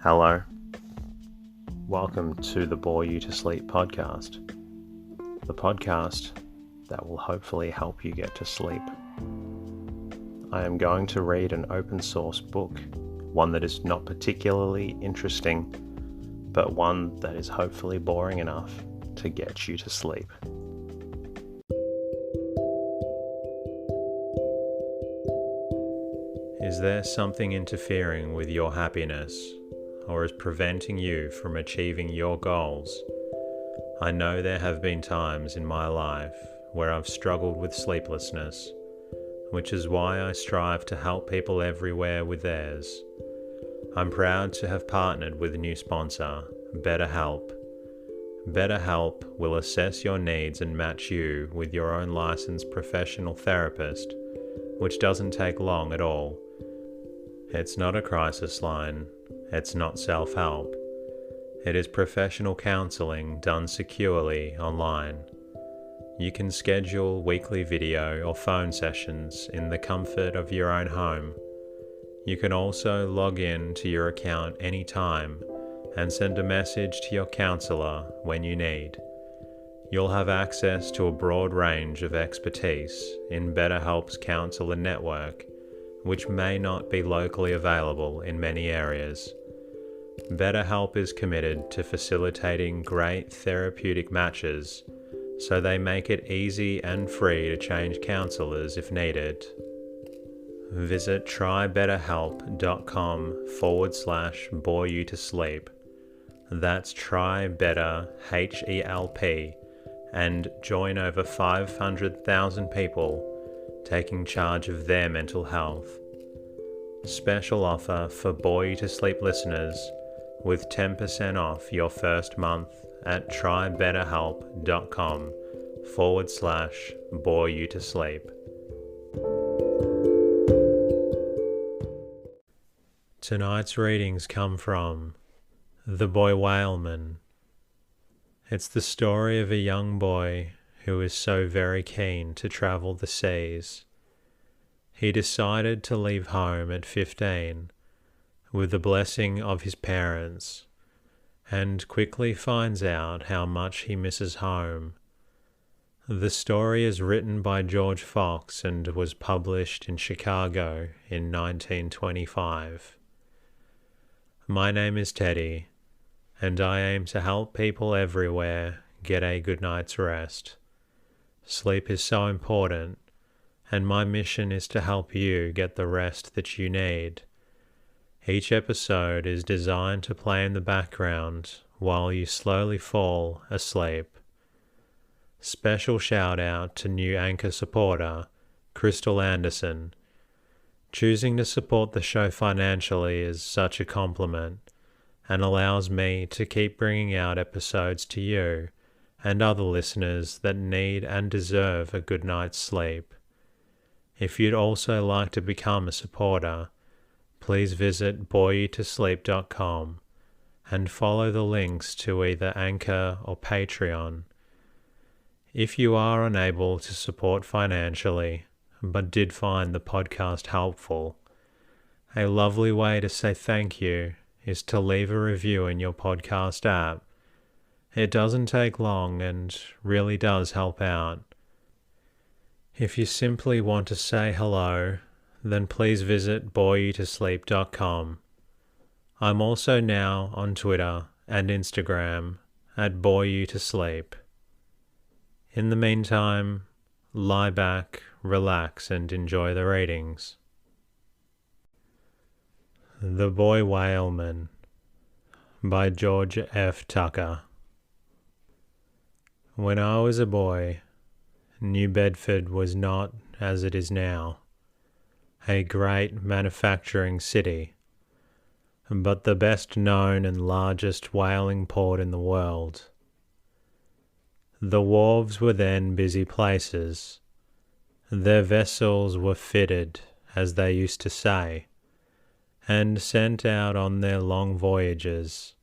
Hello. Welcome to the Bore You to Sleep podcast. The podcast that will hopefully help you get to sleep. I am going to read an open source book, one that is not particularly interesting, but one that is hopefully boring enough to get you to sleep. Is there something interfering with your happiness, or is preventing you from achieving your goals? I know there have been times in my life where I've struggled with sleeplessness, which is why I strive to help people everywhere with theirs. I'm proud to have partnered with a new sponsor, BetterHelp. BetterHelp will assess your needs and match you with your own licensed professional therapist, which doesn't take long at all. It's not a crisis line. It's not self-help. It is professional counseling done securely online. You can schedule weekly video or phone sessions in the comfort of your own home. You can also log in to your account anytime and send a message to your counselor when you need. You'll have access to a broad range of expertise in BetterHelp's counselor network, which may not be locally available in many areas. BetterHelp is committed to facilitating great therapeutic matches, so they make it easy and free to change counselors if needed. Visit trybetterhelp.com/bore you to sleep. That's TryBetterHelp, and join over 500,000 people taking charge of their mental health. Special offer for Boy You to Sleep listeners with 10% off your first month at trybetterhelp.com/bore you to sleep. Tonight's readings come from The Boy Whaleman. It's the story of a young boy who is so very keen to travel the seas. He decided to leave home at 15 with the blessing of his parents, and quickly finds out how much he misses home. The story is written by George Fox and was published in Chicago in 1925. My name is Teddy, and I aim to help people everywhere get a good night's rest. Sleep is so important, and my mission is to help you get the rest that you need. Each episode is designed to play in the background while you slowly fall asleep. Special shout out to new anchor supporter, Crystal Anderson. Choosing to support the show financially is such a compliment and allows me to keep bringing out episodes to you and other listeners that need and deserve a good night's sleep. If you'd also like to become a supporter, please visit boyyouTosleep.com and follow the links to either Anchor or Patreon. If you are unable to support financially, but did find the podcast helpful, a lovely way to say thank you is to leave a review in your podcast app. It doesn't take long and really does help out. If you simply want to say hello, then please visit boyyouTosleep.com. I'm also now on Twitter and Instagram at boyyouTosleep. In the meantime, lie back, relax, and enjoy the readings. The Boy Whaleman by George F. Tucker. When I was a boy, New Bedford was not, as it is now, a great manufacturing city, but the best known and largest whaling port in the world. The wharves were then busy places. Their vessels were fitted, as they used to say, and sent out on their long voyages.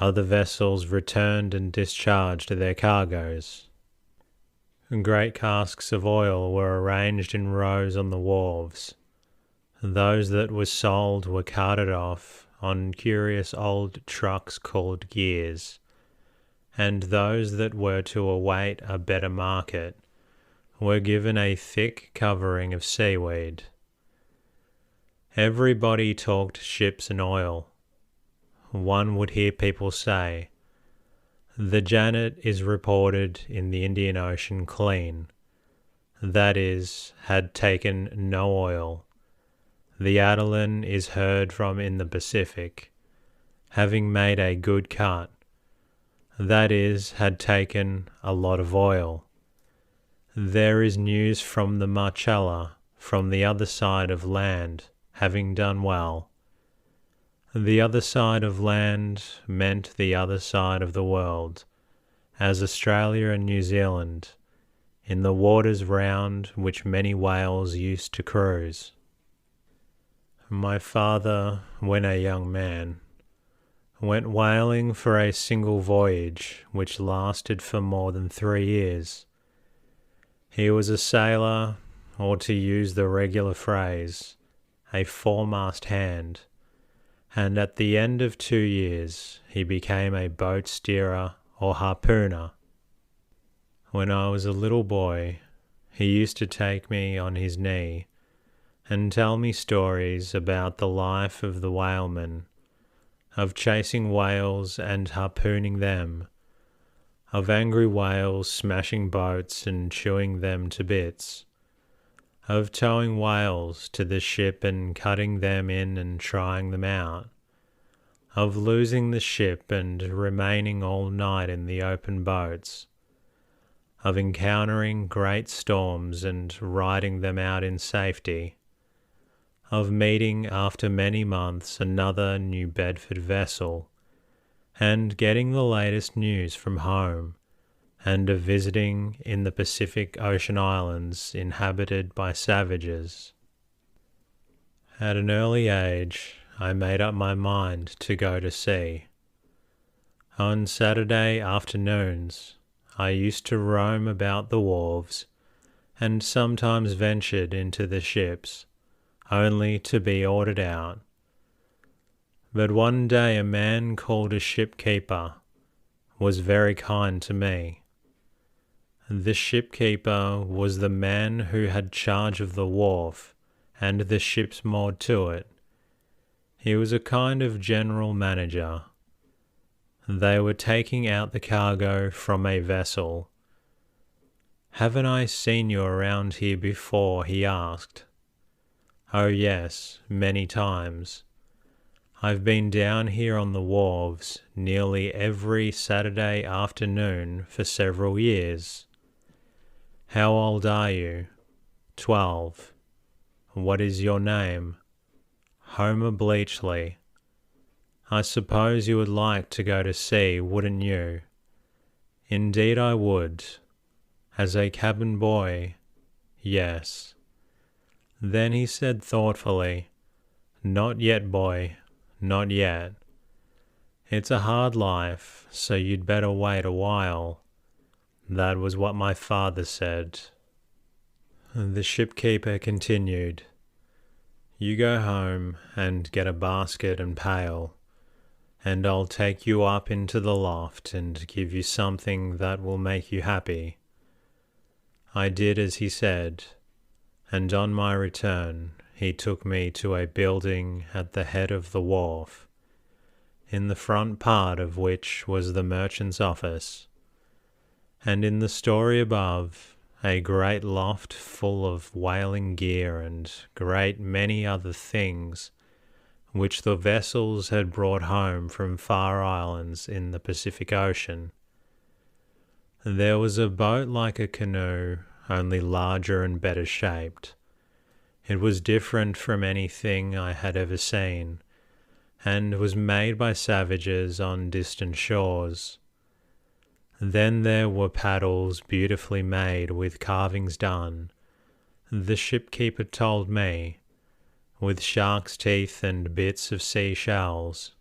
Other vessels returned and discharged their cargoes. Great casks of oil were arranged in rows on the wharves. Those that were sold were carted off on curious old trucks called gears, and those that were to await a better market were given a thick covering of seaweed. Everybody talked ships and oil. One would hear people say, "The Janet is reported in the Indian Ocean clean, that is, had taken no oil. The Adeline is heard from in the Pacific, having made a good cut, that is, had taken a lot of oil. There is news from the Marcella, from the other side of land, having done well." The other side of land meant the other side of the world, as Australia and New Zealand, in the waters round which many whales used to cruise. My father, when a young man, went whaling for a single voyage which lasted for more than 3 years. He was a sailor, or to use the regular phrase, a foremast hand, and at the end of 2 years he became a boat steerer or harpooner. When I was a little boy, he used to take me on his knee and tell me stories about the life of the whaleman, of chasing whales and harpooning them, of angry whales smashing boats and chewing them to bits, of towing whales to the ship and cutting them in and trying them out, of losing the ship and remaining all night in the open boats, of encountering great storms and riding them out in safety, of meeting after many months another New Bedford vessel, and getting the latest news from home, and of visiting in the Pacific Ocean islands inhabited by savages. At an early age, I made up my mind to go to sea. On Saturday afternoons, I used to roam about the wharves, and sometimes ventured into the ships, only to be ordered out. But one day a man called a shipkeeper was very kind to me. The shipkeeper was the man who had charge of the wharf and the ships moored to it. He was a kind of general manager. They were taking out the cargo from a vessel. "Haven't I seen you around here before?" he asked. "Oh yes, many times. I've been down here on the wharves nearly every Saturday afternoon for several years." "How old are you?" 12. "What is your name?" "Homer Bleachley." "I suppose you would like to go to sea, wouldn't you?" "Indeed I would." "As a cabin boy?" "Yes." Then he said thoughtfully, "Not yet, boy, not yet. It's a hard life, so you'd better wait a while." That was what my father said. The shipkeeper continued, "You go home and get a basket and pail, and I'll take you up into the loft and give you something that will make you happy." I did as he said, and on my return he took me to a building at the head of the wharf, in the front part of which was the merchant's office, and in the story above a great loft full of whaling gear and great many other things which the vessels had brought home from far islands in the Pacific Ocean. There was a boat like a canoe, only larger and better shaped. It was different from anything I had ever seen, and was made by savages on distant shores. Then there were paddles beautifully made with carvings done, the shipkeeper told me, with shark's teeth and bits of sea shells.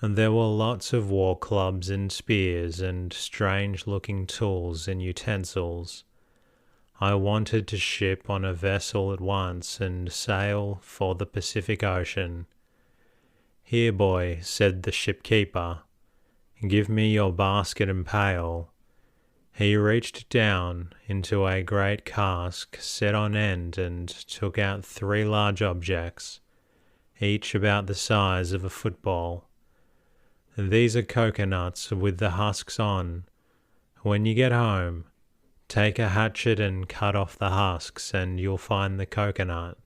And there were lots of war clubs and spears and strange-looking tools and utensils. I wanted to ship on a vessel at once and sail for the Pacific Ocean. "Here, boy," said the shipkeeper, "give me your basket and pail." He reached down into a great cask set on end and took out 3 large objects, each about the size of a football. "These are coconuts with the husks on. When you get home, take a hatchet and cut off the husks and you'll find the coconut."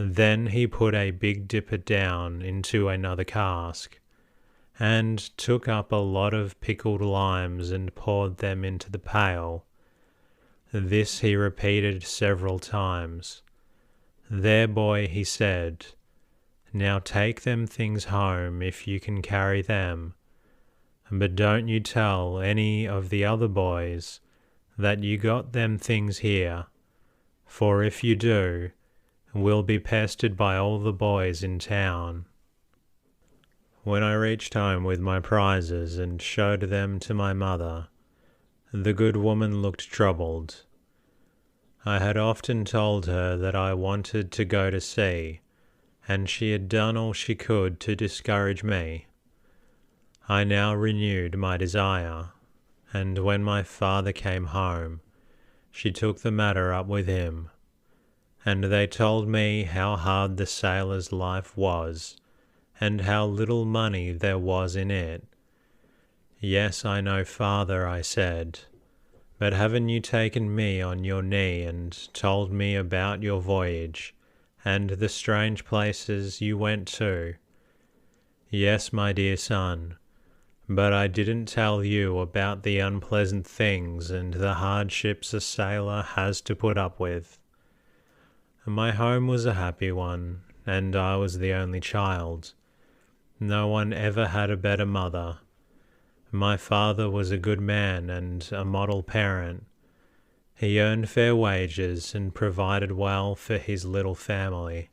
Then he put a big dipper down into another cask, and took up a lot of pickled limes and poured them into the pail. This he repeated several times. "There, boy," he said, "now take them things home if you can carry them, but don't you tell any of the other boys that you got them things here, for if you do, we'll be pestered by all the boys in town." When I reached home with my prizes and showed them to my mother, the good woman looked troubled. I had often told her that I wanted to go to sea, and she had done all she could to discourage me. I now renewed my desire, and when my father came home, she took the matter up with him, and they told me how hard the sailor's life was, and how little money there was in it. "Yes, I know, father," I said, "but haven't you taken me on your knee and told me about your voyage, and the strange places you went to?" "Yes, my dear son, but I didn't tell you about the unpleasant things and the hardships a sailor has to put up with. My home was a happy one, and I was the only child. No one ever had a better mother. My father was a good man and a model parent. He earned fair wages and provided well for his little family.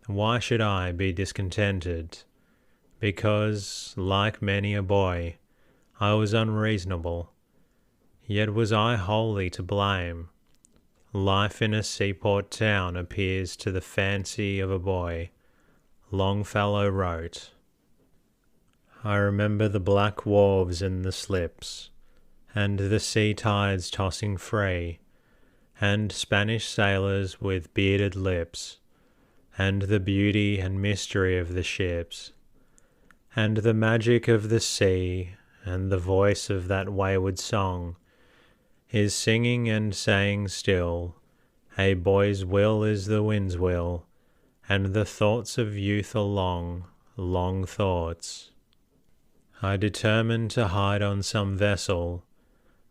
Why should I be discontented? Because, like many a boy, I was unreasonable. Yet was I wholly to blame? Life in a seaport town appears to the fancy of a boy, Longfellow wrote. I remember the black wharves and the slips, and the sea tides tossing free, and Spanish sailors with bearded lips, and the beauty and mystery of the ships, and the magic of the sea, and the voice of that wayward song is singing and saying still, "A boy's will is the wind's will, and the thoughts of youth are long, long thoughts." I determined to hide on some vessel,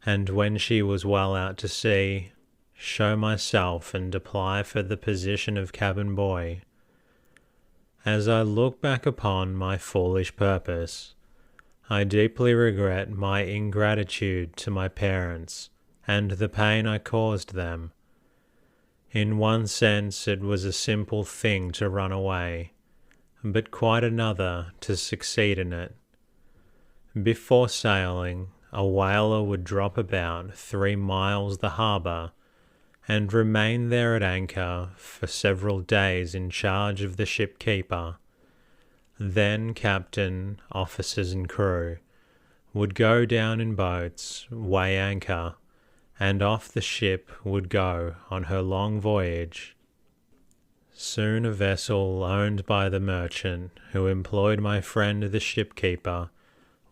and when she was well out to sea, show myself and apply for the position of cabin boy. As I look back upon my foolish purpose, I deeply regret my ingratitude to my parents and the pain I caused them. In one sense it was a simple thing to run away, but quite another to succeed in it. Before sailing, a whaler would drop about 3 miles the harbour, and remain there at anchor for several days in charge of the ship keeper. Then captain, officers and crew would go down in boats, weigh anchor, and off the ship would go on her long voyage. Soon a vessel owned by the merchant who employed my friend the shipkeeper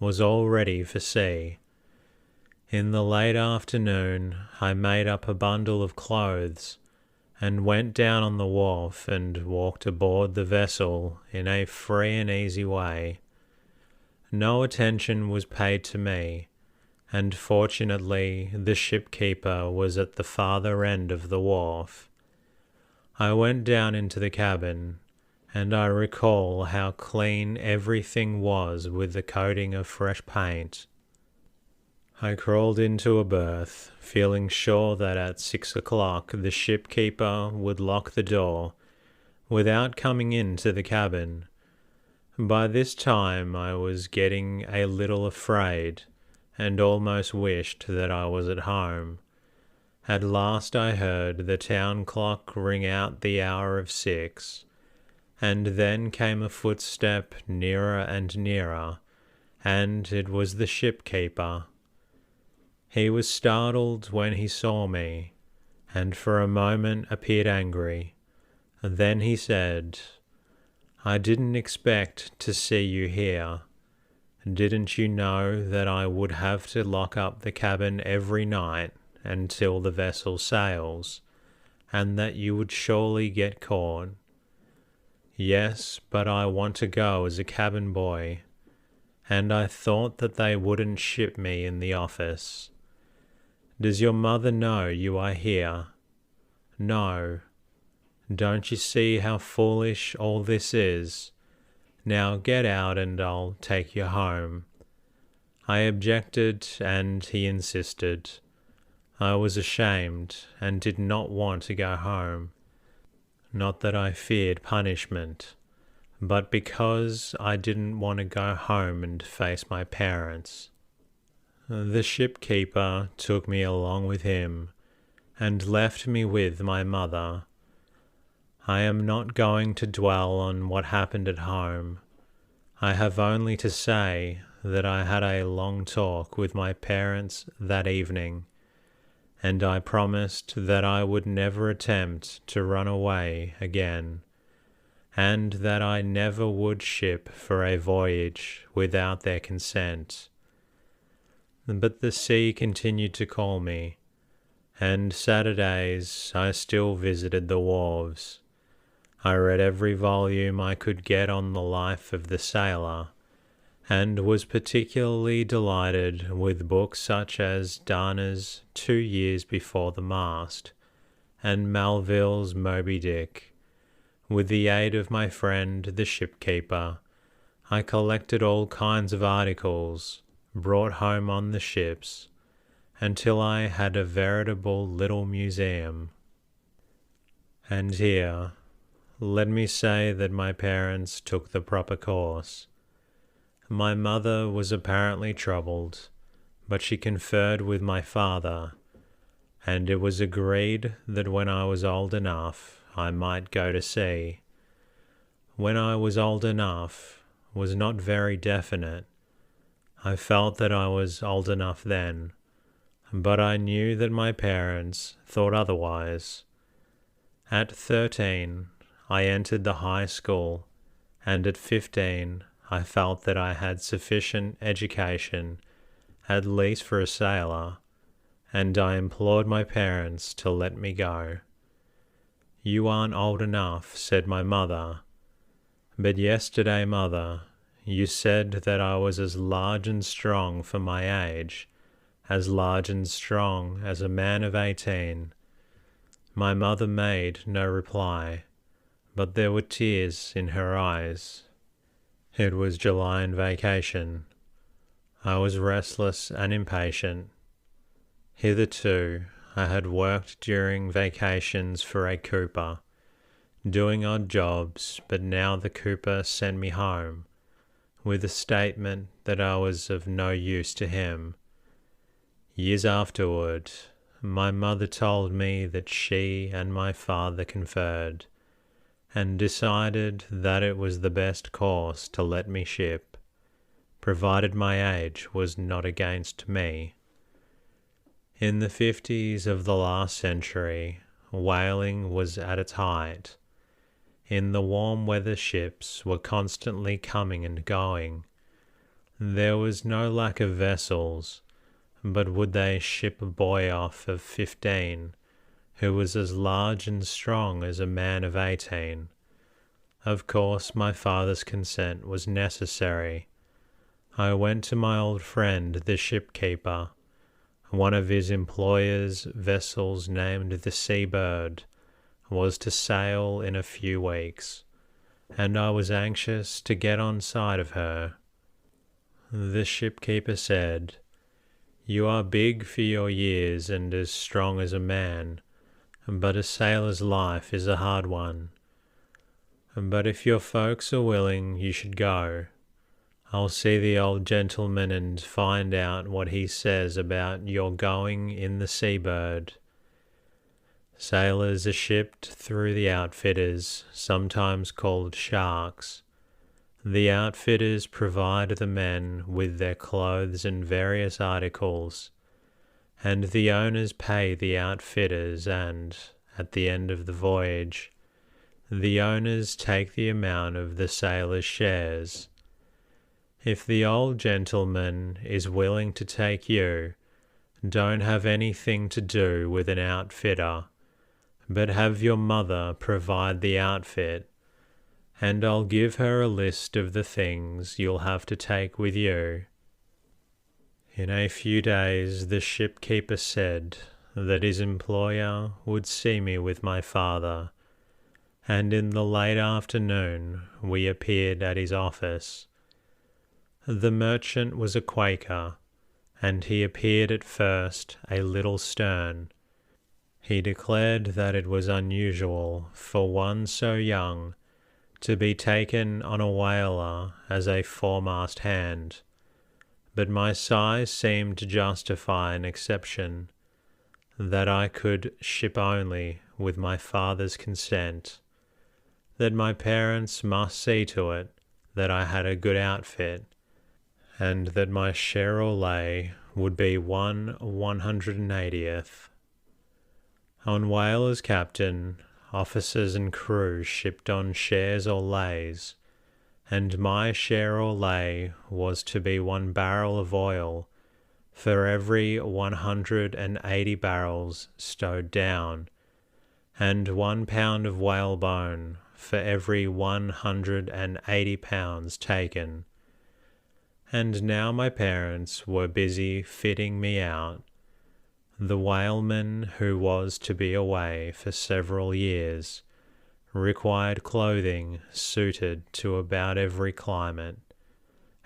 was all ready for sea. In the late afternoon I made up a bundle of clothes and went down on the wharf and walked aboard the vessel in a free and easy way. No attention was paid to me, and fortunately the shipkeeper was at the farther end of the wharf. I went down into the cabin, and I recall how clean everything was with the coating of fresh paint. I crawled into a berth, feeling sure that at 6 o'clock the shipkeeper would lock the door without coming into the cabin. By this time I was getting a little afraid, and almost wished that I was at home. At last I heard the town clock ring out the hour of 6, and then came a footstep nearer and nearer, and it was the ship-keeper. He was startled when he saw me, and for a moment appeared angry. Then he said, "I didn't expect to see you here. Didn't you know that I would have to lock up the cabin every night until the vessel sails, and that you would surely get caught?" "Yes, but I want to go as a cabin boy, and I thought that they wouldn't ship me in the office." "Does your mother know you are here?" "No." "Don't you see how foolish all this is? Now get out and I'll take you home." I objected and he insisted. I was ashamed and did not want to go home. Not that I feared punishment, but because I didn't want to go home and face my parents. The ship-keeper took me along with him and left me with my mother. I am not going to dwell on what happened at home. I have only to say that I had a long talk with my parents that evening, and I promised that I would never attempt to run away again, and that I never would ship for a voyage without their consent. But the sea continued to call me, and Saturdays I still visited the wharves. I read every volume I could get on the life of the sailor, and was particularly delighted with books such as Dana's 2 Years Before the Mast, and Melville's Moby Dick. With the aid of my friend the ship-keeper, I collected all kinds of articles, brought home on the ships, until I had a veritable little museum. And here, let me say that my parents took the proper course. My mother was apparently troubled, but she conferred with my father, and it was agreed that when I was old enough I might go to sea. When I was old enough was not very definite. I felt that I was old enough then, but I knew that my parents thought otherwise. At 13, I entered the high school, and at 15, I felt that I had sufficient education, at least for a sailor, and I implored my parents to let me go. "You aren't old enough," said my mother. "But yesterday, mother, you said that I was as large and strong for my age, as large and strong as a man of 18. My mother made no reply, but there were tears in her eyes. It was July and vacation. I was restless and impatient. Hitherto, I had worked during vacations for a cooper, doing odd jobs, but now the cooper sent me home, with a statement that I was of no use to him. Years afterward, my mother told me that she and my father conferred, and decided that it was the best course to let me ship, provided my age was not against me. In the 50s of the last century, whaling was at its height. In the warm weather ships were constantly coming and going. There was no lack of vessels, but would they ship a boy off of 15, who was as large and strong as a man of 18? Of course, my father's consent was necessary. I went to my old friend, the ship-keeper. One of his employer's vessels, named the Sea-Bird, was to sail in a few weeks, and I was anxious to get on side of her. The ship-keeper said, "You are big for your years and as strong as a man, but a sailor's life is a hard one. But if your folks are willing, you should go. I'll see the old gentleman and find out what he says about your going in the Sea-Bird." Sailors are shipped through the outfitters, sometimes called sharks. The outfitters provide the men with their clothes and various articles, and the owners pay the outfitters, and, at the end of the voyage, the owners take the amount of the sailors' shares. If the old gentleman is willing to take you, don't have anything to do with an outfitter, but have your mother provide the outfit, and I'll give her a list of the things you'll have to take with you. In a few days the shipkeeper said that his employer would see me with my father, and in the late afternoon we appeared at his office. The merchant was a Quaker, and he appeared at first a little stern. He declared that it was unusual for one so young to be taken on a whaler as a foremast hand, but my size seemed to justify an exception, that I could ship only with my father's consent, that my parents must see to it that I had a good outfit, and that my share or lay would be 1/180th. On whalers, captain, officers and crew shipped on shares or lays, and my share or lay was to be 1 barrel of oil for every 180 barrels stowed down, and 1 pound of whalebone for every 180 pounds taken. And now my parents were busy fitting me out. The whaleman, who was to be away for several years, required clothing suited to about every climate,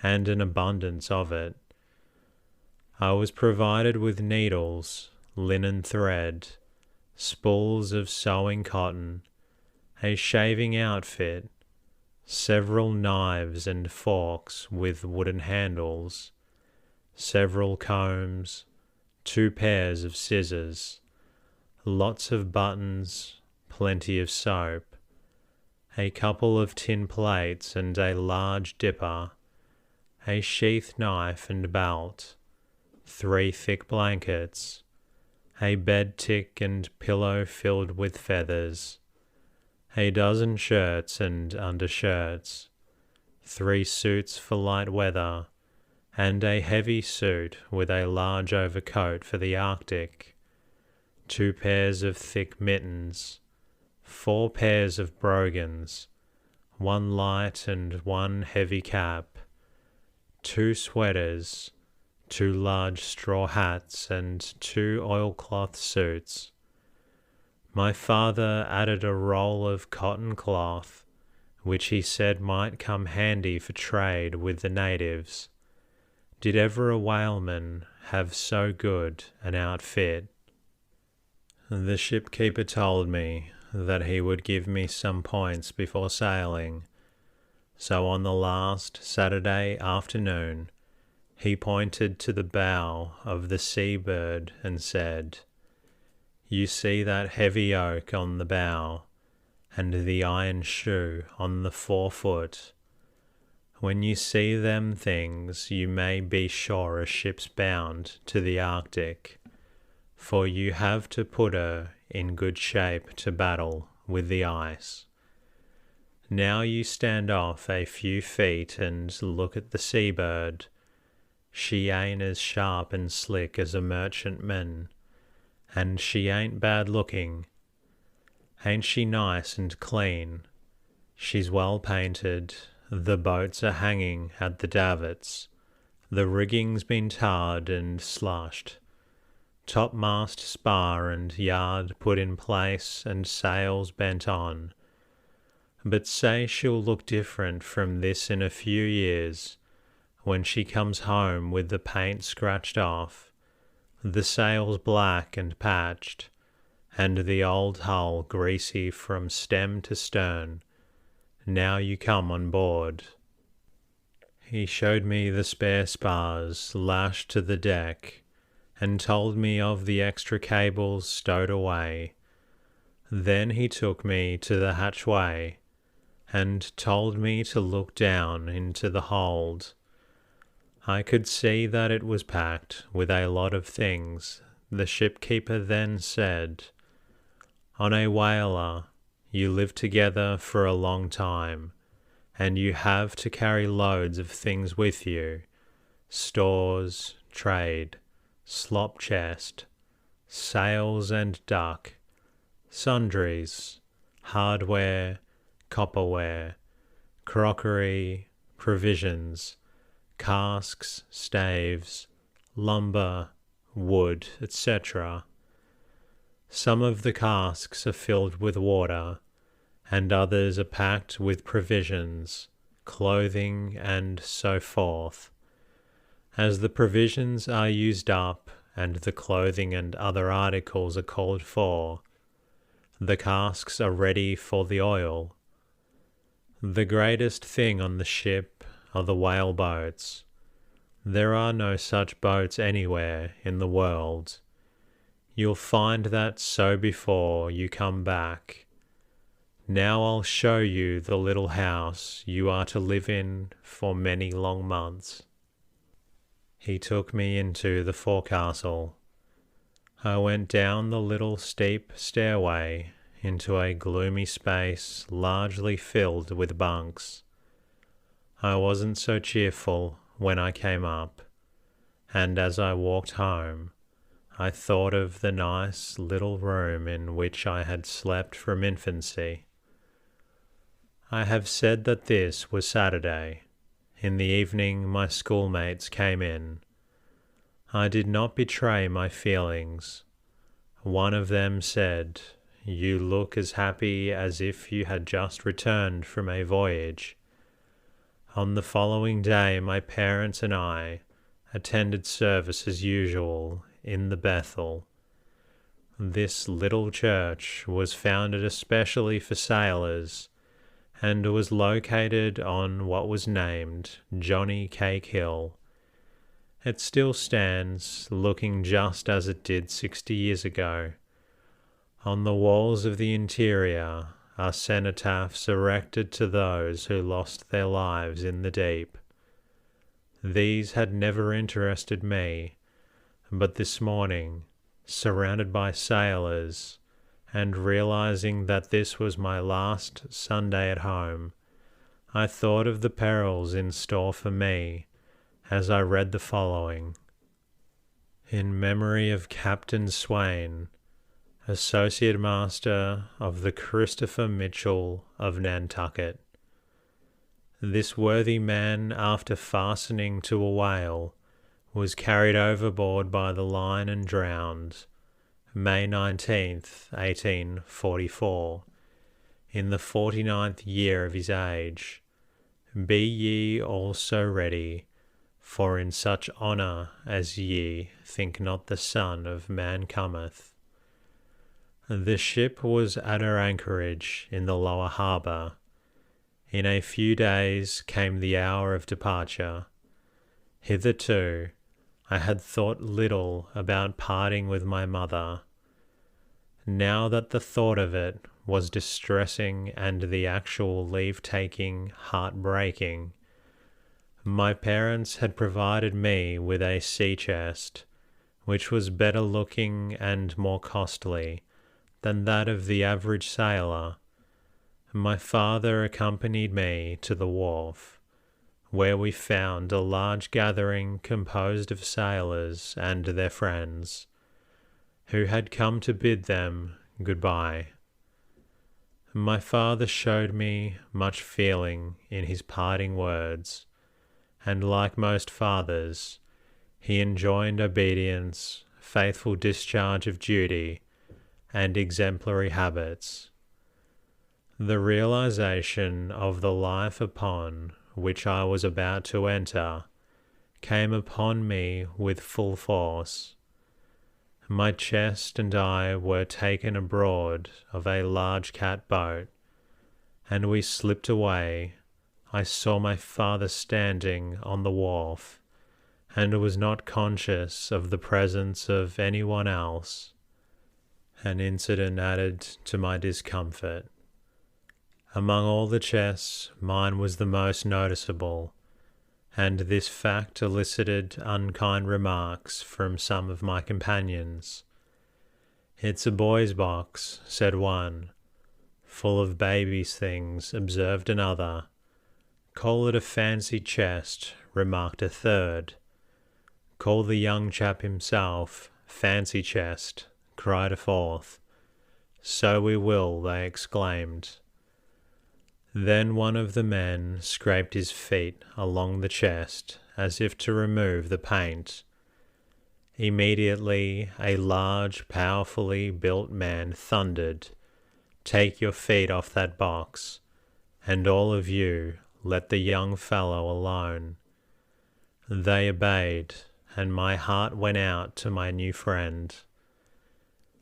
and an abundance of it. I was provided with needles, linen thread, spools of sewing cotton, a shaving outfit, several knives and forks with wooden handles, several combs, 2 pairs of scissors, lots of buttons, plenty of soap, a couple of tin plates and a large dipper, a sheath knife and belt, 3 thick blankets, a bed tick and pillow filled with feathers, a dozen shirts and undershirts, 3 suits for light weather, and a heavy suit with a large overcoat for the Arctic, 2 pairs of thick mittens, 4 pairs of brogans, 1 light and 1 heavy cap, 2 sweaters, 2 large straw hats, and 2 oilcloth suits. My father added a roll of cotton cloth, which he said might come handy for trade with the natives. Did ever a whaleman have so good an outfit? The shipkeeper told me that he would give me some points before sailing, so on the last Saturday afternoon he pointed to the bow of the Sea-Bird and said, "You see that heavy oak on the bow, and the iron shoe on the forefoot. When you see them things, you may be sure a ship's bound to the Arctic, for you have to put her in good shape to battle with the ice. Now you stand off a few feet and look at the Sea-Bird. She ain't as sharp and slick as a merchantman, and she ain't bad looking. Ain't she nice and clean? She's well painted, the boats are hanging at the davits, the rigging's been tarred and slushed, topmast, spar and yard put in place and sails bent on. But say she'll look different from this in a few years, when she comes home with the paint scratched off, the sails black and patched, and the old hull greasy from stem to stern. Now you come on board." He showed me the spare spars lashed to the deck, and told me of the extra cables stowed away, Then he took me to the hatchway and told me to look down into the hold. I could see that it was packed with a lot of things. The shipkeeper then said, "On a whaler, you live together for a long time, and you have to carry loads of things with you: stores, trade, slop chest, sails and duck, sundries, hardware, copperware, crockery, provisions, casks, staves, lumber, wood, etc. Some of the casks are filled with water, and others are packed with provisions, clothing, and so forth. As the provisions are used up and the clothing and other articles are called for, the casks are ready for the oil. The greatest thing on the ship are the whale boats. There are no such boats anywhere in the world. You'll find that so before you come back. Now I'll show you the little house you are to live in for many long months." He took me into the forecastle. I went down the little steep stairway into a gloomy space largely filled with bunks. I wasn't so cheerful when I came up, and as I walked home, I thought of the nice little room in which I had slept from infancy. I have said that this was Saturday. In the evening my schoolmates came in. I did not betray my feelings. One of them said, "You look as happy as if you had just returned from a voyage." On the following day my parents and I attended service as usual in the Bethel. This little church was founded especially for sailors and was located on what was named Johnny Cake Hill. It still stands, looking just as it did 60 years ago. On the walls of the interior are cenotaphs erected to those who lost their lives in the deep. These had never interested me, but this morning, surrounded by sailors, and realizing that this was my last Sunday at home, I thought of the perils in store for me as I read the following. In memory of Captain Swain, Associate Master of the Christopher Mitchell of Nantucket. This worthy man, after fastening to a whale, was carried overboard by the line and drowned, May 19th, 1844, in the 49th year of his age. Be ye also ready, for in such honour as ye think not the Son of Man cometh. The ship was at her anchorage in the lower harbour. In a few days came the hour of departure. Hitherto I had thought little about parting with my mother. Now that the thought of it was distressing and the actual leave-taking heart-breaking, my parents had provided me with a sea chest, which was better looking and more costly than that of the average sailor. My father accompanied me to the wharf, where we found a large gathering composed of sailors and their friends, who had come to bid them goodbye. My father showed me much feeling in his parting words, and like most fathers, he enjoined obedience, faithful discharge of duty, and exemplary habits. The realization of the life upon which I was about to enter came upon me with full force. My chest and I were taken aboard of a large cat boat, and we slipped away. I saw my father standing on the wharf, and was not conscious of the presence of anyone else. An incident added to my discomfort. Among all the chests, mine was the most noticeable, and this fact elicited unkind remarks from some of my companions. "It's a boy's box," said one. "Full of babies' things," observed another. "Call it a fancy chest," remarked a third. "Call the young chap himself fancy chest," cried a fourth. "So we will," they exclaimed. Then one of the men scraped his feet along the chest as if to remove the paint. Immediately a large, powerfully built man thundered, "Take your feet off that box, and all of you let the young fellow alone." They obeyed, and my heart went out to my new friend.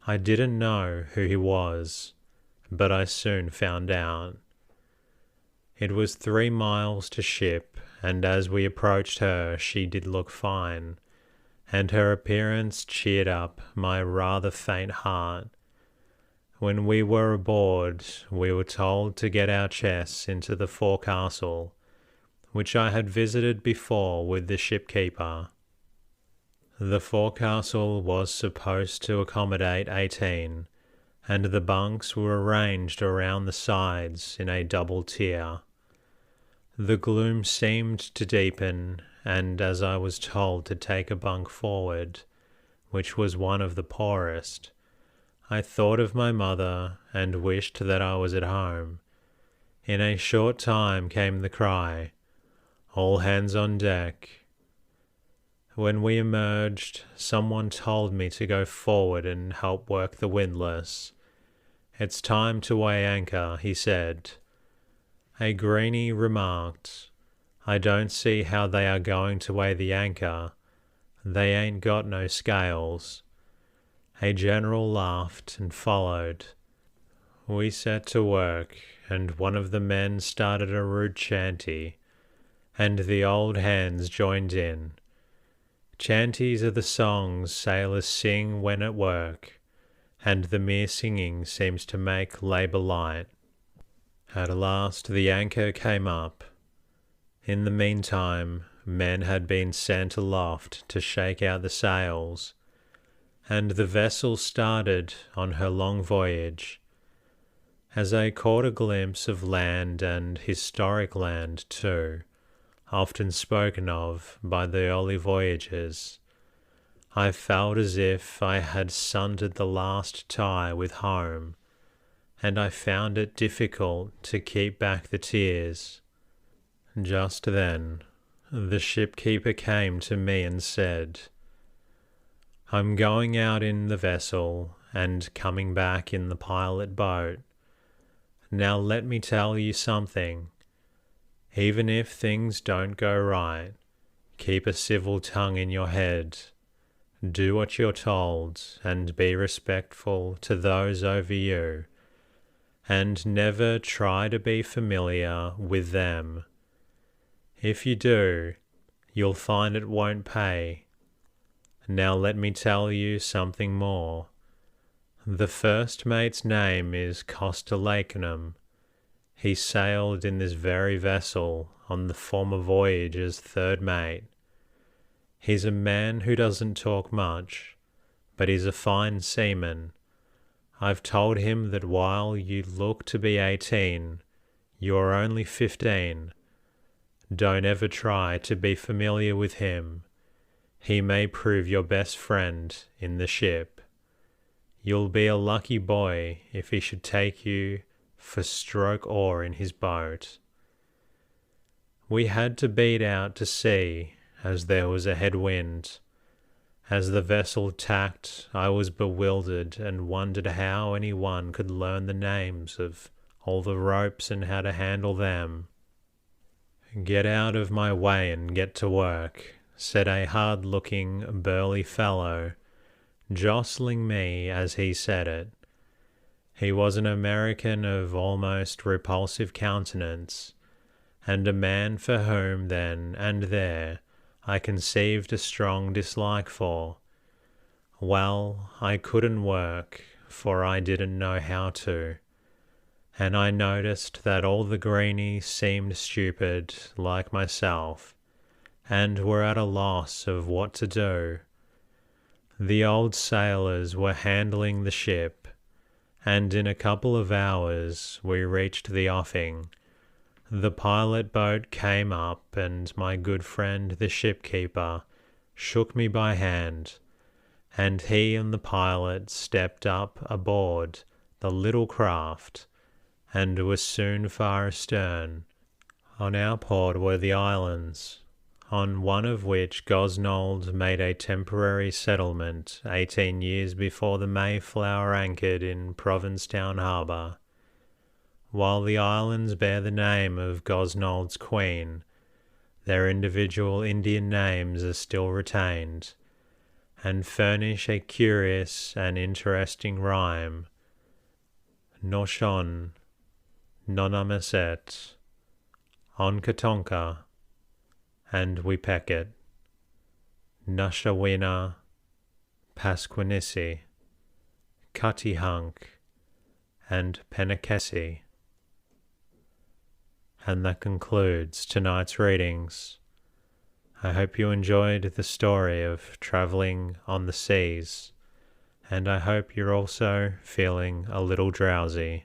I didn't know who he was, but I soon found out. It was 3 miles to ship, and as we approached her she did look fine, and her appearance cheered up my rather faint heart. When we were aboard, we were told to get our chests into the forecastle, which I had visited before with the shipkeeper. The forecastle was supposed to accommodate 18, and the bunks were arranged around the sides in a double tier. The gloom seemed to deepen, and as I was told to take a bunk forward, which was one of the poorest, I thought of my mother and wished that I was at home. In a short time came the cry, "All hands on deck." When we emerged, someone told me to go forward and help work the windlass. "It's time to weigh anchor," he said. A greenie remarked, "I don't see how they are going to weigh the anchor. They ain't got no scales." A general laughed and followed. We set to work, and one of the men started a rude chanty, and the old hands joined in. Chanties are the songs sailors sing when at work, and the mere singing seems to make labour light. At last the anchor came up. In the meantime, men had been sent aloft to shake out the sails, and the vessel started on her long voyage. As I caught a glimpse of land, and historic land too, often spoken of by the early voyagers, I felt as if I had sundered the last tie with home, and I found it difficult to keep back the tears. Just then, the shipkeeper came to me and said, "I'm going out in the vessel and coming back in the pilot boat. Now let me tell you something. Even if things don't go right, keep a civil tongue in your head. Do what you're told, and be respectful to those over you, and never try to be familiar with them. If you do, you'll find it won't pay. Now let me tell you something more. The first mate's name is Costalacanum. He sailed in this very vessel on the former voyage as third mate. He's a man who doesn't talk much, but he's a fine seaman. I've told him that while you look to be 18, you are only 15. Don't ever try to be familiar with him. He may prove your best friend in the ship. You'll be a lucky boy if he should take you for stroke oar in his boat." We had to beat out to sea, as there was a head wind. As the vessel tacked, I was bewildered and wondered how anyone could learn the names of all the ropes and how to handle them. "Get out of my way and get to work," said a hard-looking, burly fellow, jostling me as he said it. He was an American of almost repulsive countenance, and a man for whom then and there I conceived a strong dislike for. Well, I couldn't work, for I didn't know how to, and I noticed that all the greenies seemed stupid like myself, and were at a loss of what to do. The old sailors were handling the ship, and in a couple of hours we reached the offing. The pilot boat came up, and my good friend the shipkeeper shook me by hand, and he and the pilot stepped up aboard the little craft, and was soon far astern. On our port were the islands, on one of which Gosnold made a temporary settlement 18 years before the Mayflower anchored in Provincetown Harbour. While the islands bear the name of Gosnold's Queen, their individual Indian names are still retained, and furnish a curious and interesting rhyme. Noshon, Nonamaset, Onkatonka, and Wipeket, Nushawina, Pasquinici, Cuttyhunk, and Penakesi. And that concludes tonight's readings. I hope you enjoyed the story of travelling on the seas, and I hope you're also feeling a little drowsy.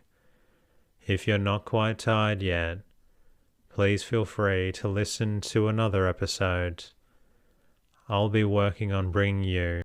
If you're not quite tired yet, please feel free to listen to another episode. I'll be working on bringing you